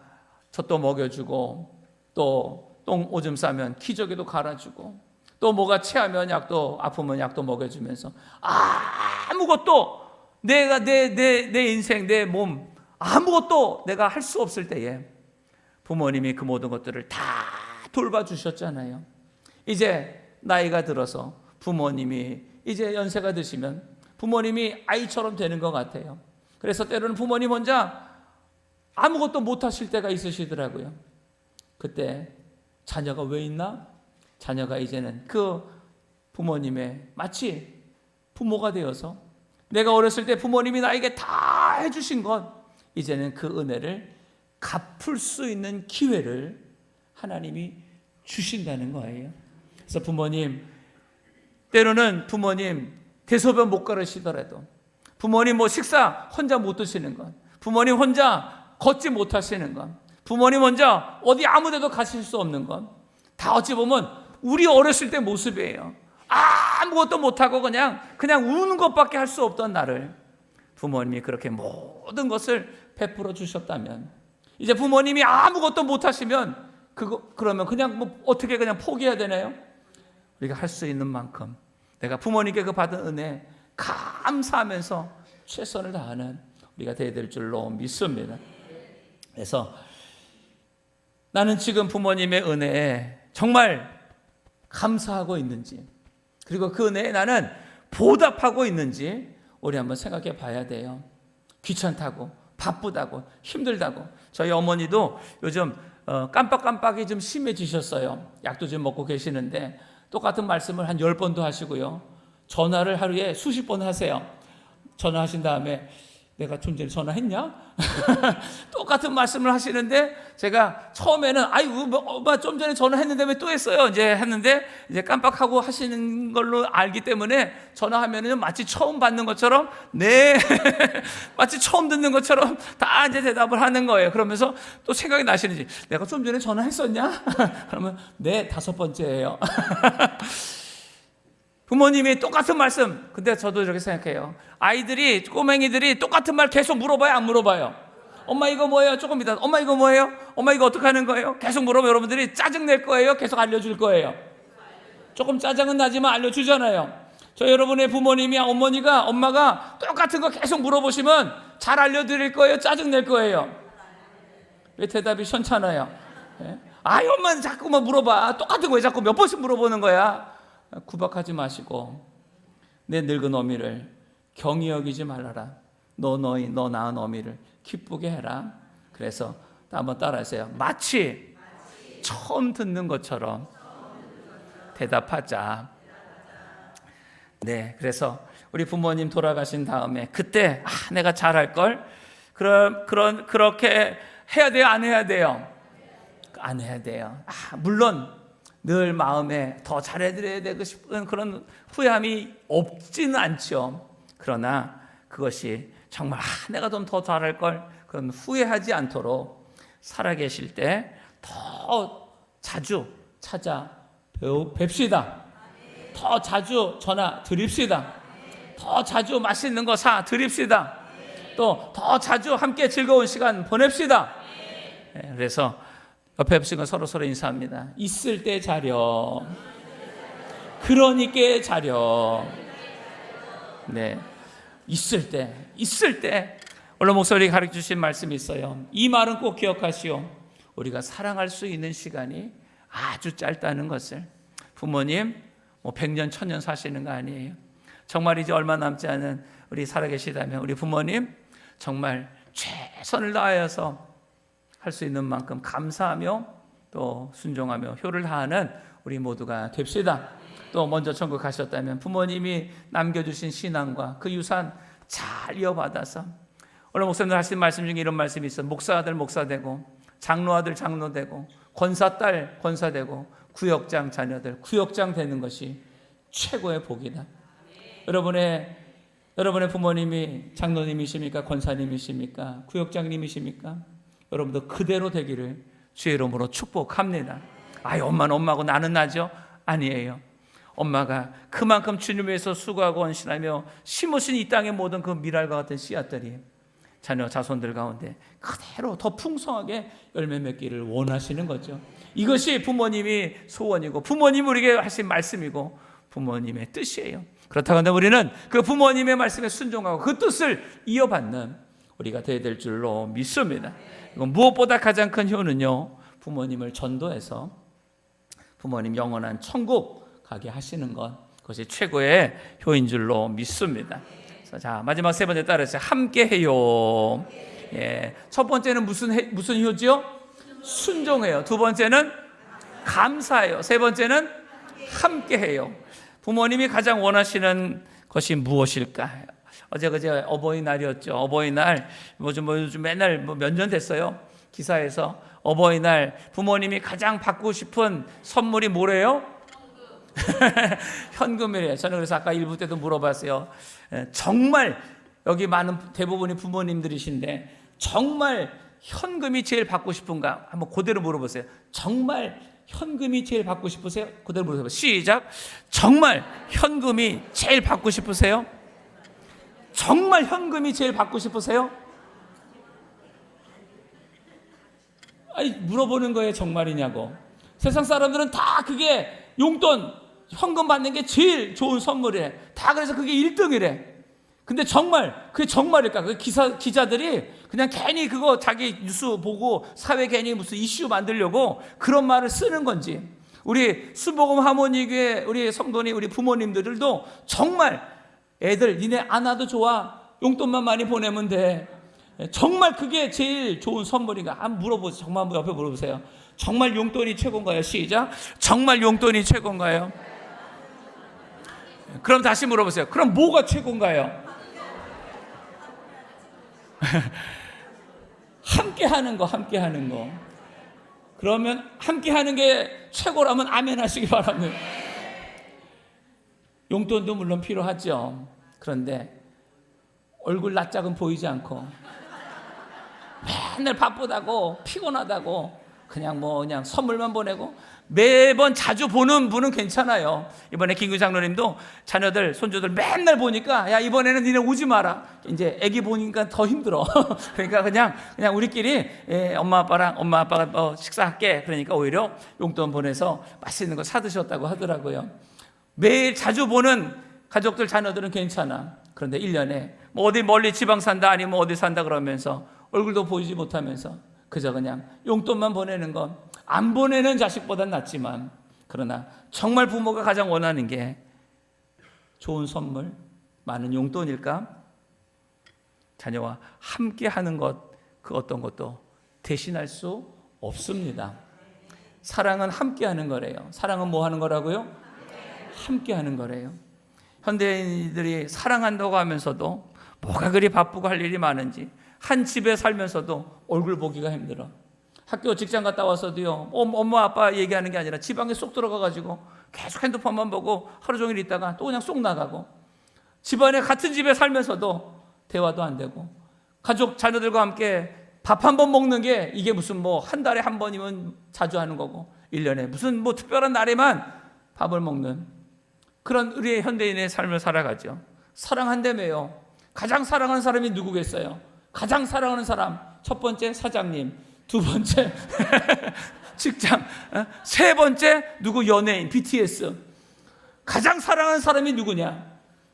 S1: 젖도 먹여주고 또 똥 오줌 싸면 기저귀도 갈아주고 또 뭐가 체하면 약도 아프면 약도 먹여주면서 아무것도 내가 내 인생 내 몸 아무것도 내가 할 수 없을 때에 부모님이 그 모든 것들을 다 돌봐주셨잖아요. 이제 나이가 들어서 부모님이 이제 연세가 드시면 부모님이 아이처럼 되는 것 같아요. 그래서 때로는 부모님 혼자 아무것도 못하실 때가 있으시더라고요. 그때 자녀가 왜 있나? 자녀가 이제는 그 부모님의 마치 부모가 되어서 내가 어렸을 때 부모님이 나에게 다 해주신 것 이제는 그 은혜를 갚을 수 있는 기회를 하나님이 주신다는 거예요. 그래서 부모님, 때로는 부모님 대소변 못 가르시더라도, 부모님 뭐 식사 혼자 못 드시는 것, 부모님 혼자 걷지 못하시는 것, 부모님 혼자 어디 아무 데도 가실 수 없는 것, 다 어찌 보면 우리 어렸을 때 모습이에요. 아무것도 못하고 그냥 우는 것밖에 할 수 없던 나를 부모님이 그렇게 모든 것을 베풀어 주셨다면, 이제 부모님이 아무것도 못하시면 그러면 그냥 뭐 어떻게 그냥 포기해야 되나요? 우리가 할 수 있는 만큼 내가 부모님께 그 받은 은혜 감사하면서 최선을 다하는 우리가 되어야 될 줄로 믿습니다. 그래서 나는 지금 부모님의 은혜에 정말 감사하고 있는지, 그리고 그 은혜에 나는 보답하고 있는지 우리 한번 생각해 봐야 돼요. 귀찮다고, 바쁘다고, 힘들다고. 저희 어머니도 요즘 깜빡깜빡이 좀 심해지셨어요. 약도 좀 먹고 계시는데 똑같은 말씀을 한 10번도 하시고요. 전화를 하루에 수십 번 하세요. 전화하신 다음에 내가 좀 전에 전화했냐? 똑같은 말씀을 하시는데 제가 처음에는 아이고 엄마 좀 전에 전화했는데 왜 또 했어요? 이제 했는데 이제 깜빡하고 하시는 걸로 알기 때문에 전화하면은 마치 처음 받는 것처럼 네 마치 처음 듣는 것처럼 다 이제 대답을 하는 거예요. 그러면서 또 생각이 나시는지 내가 좀 전에 전화했었냐? 그러면 네 5번째예요. 부모님이 똑같은 말씀. 근데 저도 이렇게 생각해요. 아이들이, 꼬맹이들이 똑같은 말 계속 물어봐요, 안 물어봐요? 엄마 이거 뭐예요? 조금 이따 엄마 이거 뭐예요? 엄마 이거 어떻게 하는 거예요? 계속 물어보면 여러분들이 짜증낼 거예요? 계속 알려줄 거예요? 조금 짜증은 나지만 알려주잖아요. 저 여러분의 부모님이, 어머니가, 엄마가 똑같은 거 계속 물어보시면 잘 알려드릴 거예요? 짜증낼 거예요? 왜 대답이 시원찮아요? 아이 엄마는 자꾸만 물어봐. 똑같은 거 왜 자꾸 몇 번씩 물어보는 거야? 구박하지 마시고 내 늙은 어미를 경히 여기지 말아라. 너 낳은 어미를 기쁘게 해라. 그래서 한번 따라하세요. 마치 처음 듣는 것처럼 대답하자. 네, 그래서 우리 부모님 돌아가신 다음에 그때 내가 잘할 걸. 그렇게 해야 돼요, 안 해야 돼요? 안 해야 돼요. 물론 늘 마음에 더 잘해드려야 되고 싶은 그런 후회함이 없지는 않죠. 그러나 그것이 정말 내가 좀 더 잘할 걸, 그런 후회하지 않도록 살아계실 때 더 자주 찾아 뵙시다. 더 자주 전화 드립시다. 더 자주 맛있는 거 사 드립시다. 또 더 자주 함께 즐거운 시간 보냅시다. 그래서 옆에 분과 서로 인사합니다. 있을 때 자려. 그러니까 자려. 네, 있을 때. 오늘 목사님이 가르쳐 주신 말씀이 있어요. 이 말은 꼭 기억하시오. 우리가 사랑할 수 있는 시간이 아주 짧다는 것을. 부모님 100년 1000년 사시는 거 아니에요. 정말 이제 얼마 남지 않은 우리 살아계시다면 우리 부모님 정말 최선을 다하여서 할 수 있는 만큼 감사하며 또 순종하며 효를 다하는 우리 모두가 됩시다. 또 먼저 천국 가셨다면 부모님이 남겨주신 신앙과 그 유산 잘 이어받아서, 오늘 목사님들 하신 말씀 중에 이런 말씀이 있어요. 목사아들 목사되고, 장로아들 장로되고, 권사딸 권사되고, 구역장 자녀들 구역장 되는 것이 최고의 복이다. 여러분의 부모님이 장로님이십니까? 권사님이십니까? 구역장님이십니까? 여러분도 그대로 되기를 주의 이름으로 축복합니다. 엄마는 엄마고 나는 나죠? 아니에요. 엄마가 그만큼 주님 위해서 수고하고 헌신하며 심으신 이 땅의 모든 그 미랄과 같은 씨앗들이 자녀 자손들 가운데 그대로 더 풍성하게 열매 맺기를 원하시는 거죠. 이것이 부모님이 소원이고 부모님이 우리에게 하신 말씀이고 부모님의 뜻이에요. 그렇다고 한다면 우리는 그 부모님의 말씀에 순종하고 그 뜻을 이어받는 우리가 되어야 될 줄로 믿습니다. 무엇보다 가장 큰 효는요, 부모님을 전도해서 부모님 영원한 천국 가게 하시는 것, 그것이 최고의 효인 줄로 믿습니다. 자, 마지막 세 번째 따라서 함께 해요. 예, 첫 번째는 무슨 효지요? 순종해요. 두 번째는 감사해요. 세 번째는 함께 해요. 부모님이 가장 원하시는 것이 무엇일까? 어제 어버이날이었죠. 어버이날 요즘 맨날 몇 년 됐어요. 기사에서 어버이날 부모님이 가장 받고 싶은 선물이 뭐래요? 현금이래요. 저는 그래서 아까 1부 때도 물어봤어요. 정말 여기 많은 대부분이 부모님들이신데 정말 현금이 제일 받고 싶은가? 한번 그대로 물어보세요. 정말 현금이 제일 받고 싶으세요? 그대로 물어보세요. 시작. 정말 현금이 제일 받고 싶으세요? 정말 현금이 제일 받고 싶으세요? 아니, 물어보는 거예요. 정말이냐고. 세상 사람들은 다 그게 용돈, 현금 받는 게 제일 좋은 선물이래. 다 그래서 그게 1등이래. 근데 정말 그게 정말일까? 그 기자들이 그냥 괜히 그거 자기 뉴스 보고 사회 괜히 무슨 이슈 만들려고 그런 말을 쓰는 건지, 우리 수복음 하모니교회 우리 성도님, 우리 부모님들도 정말 애들 니네 안 와도 좋아, 용돈만 많이 보내면 돼, 정말 그게 제일 좋은 선물인가? 한번 물어보세요. 정말 한번 옆에 물어보세요. 정말 용돈이 최고인가요? 시작. 정말 용돈이 최고인가요? 그럼 다시 물어보세요. 그럼 뭐가 최고인가요? 함께 하는 거, 함께 하는 거. 그러면 함께 하는 게 최고라면 아멘 하시기 바랍니다. 용돈도 물론 필요하죠. 그런데 얼굴 낯짝은 보이지 않고 맨날 바쁘다고 피곤하다고 그냥 선물만 보내고 매번 자주 보는 분은 괜찮아요. 이번에 김구 장로님도 자녀들, 손주들 맨날 보니까 야, 이번에는 니네 오지 마라. 이제 애기 보니까 더 힘들어. 그러니까 그냥 우리끼리 엄마 아빠가 식사할게. 그러니까 오히려 용돈 보내서 맛있는 거 사드셨다고 하더라고요. 매일 자주 보는 가족들, 자녀들은 괜찮아. 그런데 1년에 뭐 어디 멀리 지방 산다, 아니면 어디 산다 그러면서 얼굴도 보이지 못하면서 그저 그냥 용돈만 보내는 건 안 보내는 자식보단 낫지만, 그러나 정말 부모가 가장 원하는 게 좋은 선물, 많은 용돈일까? 자녀와 함께 하는 것, 그 어떤 것도 대신할 수 없습니다. 사랑은 함께 하는 거래요. 사랑은 뭐 하는 거라고요? 함께 하는 거래요. 현대인들이 사랑한다고 하면서도 뭐가 그리 바쁘고 할 일이 많은지, 한 집에 살면서도 얼굴 보기가 힘들어. 학교 직장 갔다 와서도요, 엄마 아빠 얘기하는 게 아니라 지방에 쏙 들어가가지고 계속 핸드폰만 보고 하루 종일 있다가 또 그냥 쏙 나가고, 집안에 같은 집에 살면서도 대화도 안 되고, 가족 자녀들과 함께 밥 한 번 먹는 게 이게 무슨 뭐 한 달에 한 번이면 자주 하는 거고, 1년에 무슨 뭐 특별한 날에만 밥을 먹는 그런 우리의 현대인의 삶을 살아가죠. 사랑한다며요. 가장 사랑하는 사람이 누구겠어요? 가장 사랑하는 사람, 첫 번째 사장님, 두 번째 직장, 세 번째 누구? 연예인, BTS. 가장 사랑하는 사람이 누구냐?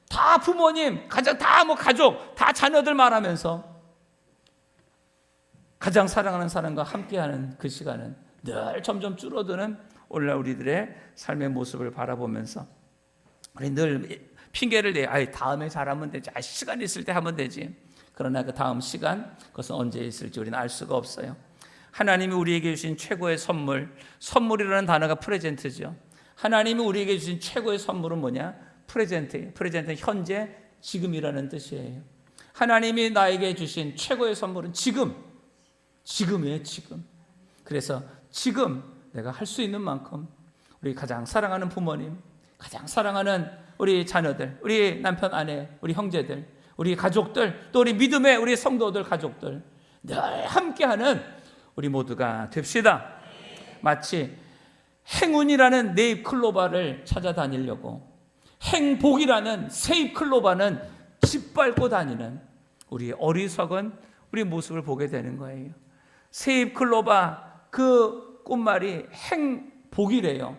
S1: 다 부모님, 가장 다 뭐 가족, 다 자녀들 말하면서 가장 사랑하는 사람과 함께하는 그 시간은 늘 점점 줄어드는 오늘날 우리들의 삶의 모습을 바라보면서 우리 늘 핑계를 내. 다음에 잘하면 되지. 시간 있을 때 하면 되지. 그러나 그 다음 시간, 그것은 언제 있을지 우리는 알 수가 없어요. 하나님이 우리에게 주신 최고의 선물이라는 단어가 프레젠트죠. 하나님이 우리에게 주신 최고의 선물은 뭐냐? 프레젠트는 현재, 지금이라는 뜻이에요. 하나님이 나에게 주신 최고의 선물은 지금이에요, 지금. 그래서 지금 내가 할 수 있는 만큼 우리 가장 사랑하는 부모님, 가장 사랑하는 우리 자녀들, 우리 남편, 아내, 우리 형제들, 우리 가족들, 또 우리 믿음의 우리 성도들 가족들 늘 함께하는 우리 모두가 됩시다. 마치 행운이라는 네잎클로바를 찾아다니려고 행복이라는 세잎클로바는 짓밟고 다니는 우리 어리석은 우리 모습을 보게 되는 거예요. 세잎클로바 그 꽃말이 행복이래요.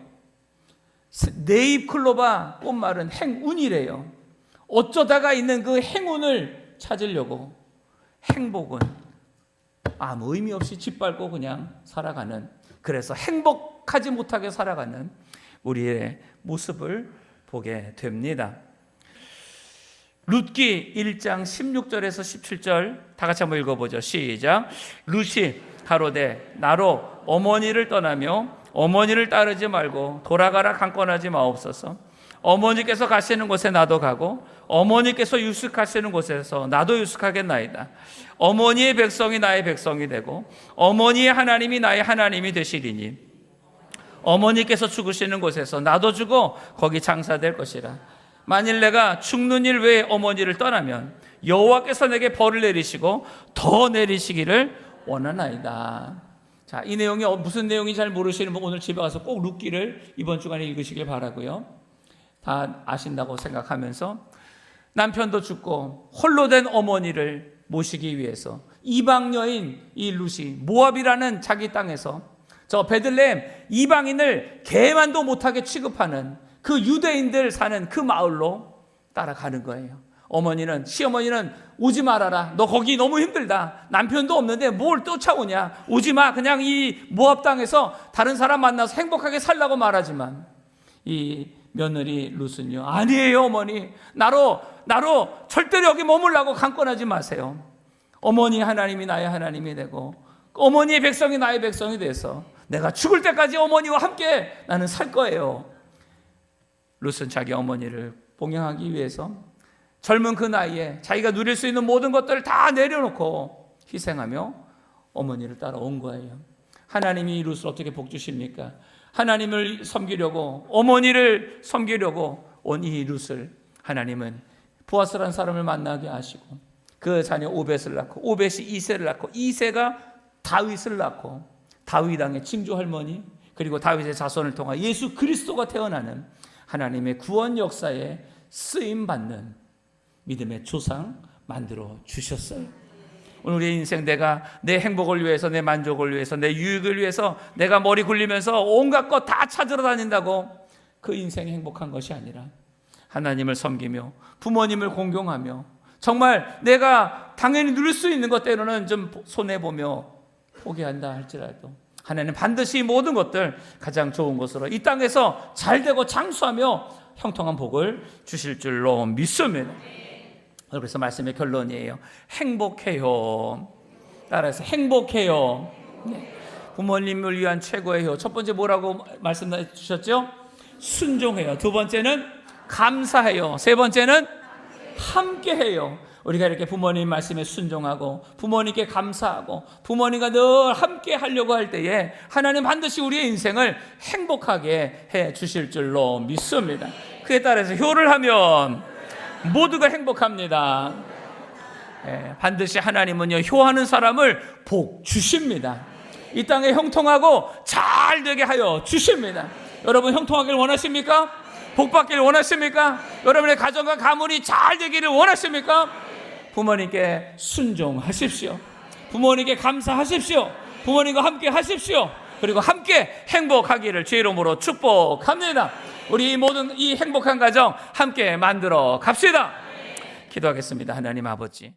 S1: 네잎클로바 꽃말은 행운이래요. 어쩌다가 있는 그 행운을 찾으려고 행복은 아무 의미 없이 짓밟고 그냥 살아가는, 그래서 행복하지 못하게 살아가는 우리의 모습을 보게 됩니다. 룻기 1장 16절에서 17절 다 같이 한번 읽어보죠. 시작. 룻이 가로되 나로 어머니를 떠나며 어머니를 따르지 말고 돌아가라 강권하지 마옵소서. 어머니께서 가시는 곳에 나도 가고 어머니께서 유숙하시는 곳에서 나도 유숙하겠나이다. 어머니의 백성이 나의 백성이 되고 어머니의 하나님이 나의 하나님이 되시리니 어머니께서 죽으시는 곳에서 나도 죽어 거기 장사될 것이라. 만일 내가 죽는 일 외에 어머니를 떠나면 여호와께서 내게 벌을 내리시고 더 내리시기를 원하나이다. 자, 이 내용이 무슨 내용인지 잘 모르시는 분 오늘 집에 가서 꼭 룻기를 이번 주간에 읽으시길 바라고요. 다 아신다고 생각하면서 남편도 죽고 홀로 된 어머니를 모시기 위해서 이방 여인 이 룻이 모압이라는 자기 땅에서 저 베들레헴 이방인을 개만도 못하게 취급하는 그 유대인들 사는 그 마을로 따라가는 거예요. 시어머니는 오지 말아라. 너 거기 너무 힘들다. 남편도 없는데 뭘 쫓아오냐. 오지 마. 그냥 이 모압 땅에서 다른 사람 만나서 행복하게 살라고 말하지만 이 며느리 룻은요, 아니에요 어머니. 나로 절대로 여기 머물라고 강권하지 마세요. 어머니 하나님이 나의 하나님이 되고 어머니의 백성이 나의 백성이 돼서 내가 죽을 때까지 어머니와 함께 나는 살 거예요. 룻은 자기 어머니를 봉양하기 위해서 젊은 그 나이에 자기가 누릴 수 있는 모든 것들을 다 내려놓고 희생하며 어머니를 따라온 거예요. 하나님이 이 룻을 어떻게 복 주십니까? 하나님을 섬기려고 어머니를 섬기려고 온 이 룻을 하나님은 보아스라는 사람을 만나게 하시고 그 자녀 오벳을 낳고 오벳이 이새를 낳고 이새가 다윗을 낳고 다윗 왕의 징조 할머니 그리고 다윗의 자손을 통해 예수 그리스도가 태어나는 하나님의 구원 역사에 쓰임받는 믿음의 조상 만들어 주셨어요. 오늘 우리의 인생 내가 내 행복을 위해서 내 만족을 위해서 내 유익을 위해서 내가 머리 굴리면서 온갖 것 다 찾으러 다닌다고 그 인생이 행복한 것이 아니라 하나님을 섬기며 부모님을 공경하며 정말 내가 당연히 누릴 수 있는 것 때로는 좀 손해보며 포기한다 할지라도 하나님 반드시 모든 것들 가장 좋은 것으로 이 땅에서 잘되고 장수하며 형통한 복을 주실 줄로 믿습니다. 그래서 말씀의 결론이에요. 행복해요. 따라서 행복해요. 네. 부모님을 위한 최고의 효. 첫 번째 뭐라고 말씀해 주셨죠? 순종해요. 두 번째는 감사해요. 세 번째는 함께해요. 우리가 이렇게 부모님 말씀에 순종하고 부모님께 감사하고 부모님과 늘 함께 하려고 할 때에 하나님 반드시 우리의 인생을 행복하게 해 주실 줄로 믿습니다. 그에 따라서 효를 하면 모두가 행복합니다. 반드시 하나님은요 효하는 사람을 복 주십니다. 이 땅에 형통하고 잘 되게 하여 주십니다. 여러분 형통하기를 원하십니까? 복 받기를 원하십니까? 여러분의 가정과 가문이 잘 되기를 원하십니까? 부모님께 순종하십시오. 부모님께 감사하십시오. 부모님과 함께 하십시오. 그리고 함께 행복하기를 주의 이름으로 축복합니다. 우리 모든 이 행복한 가정 함께 만들어 갑시다. 기도하겠습니다. 하나님 아버지,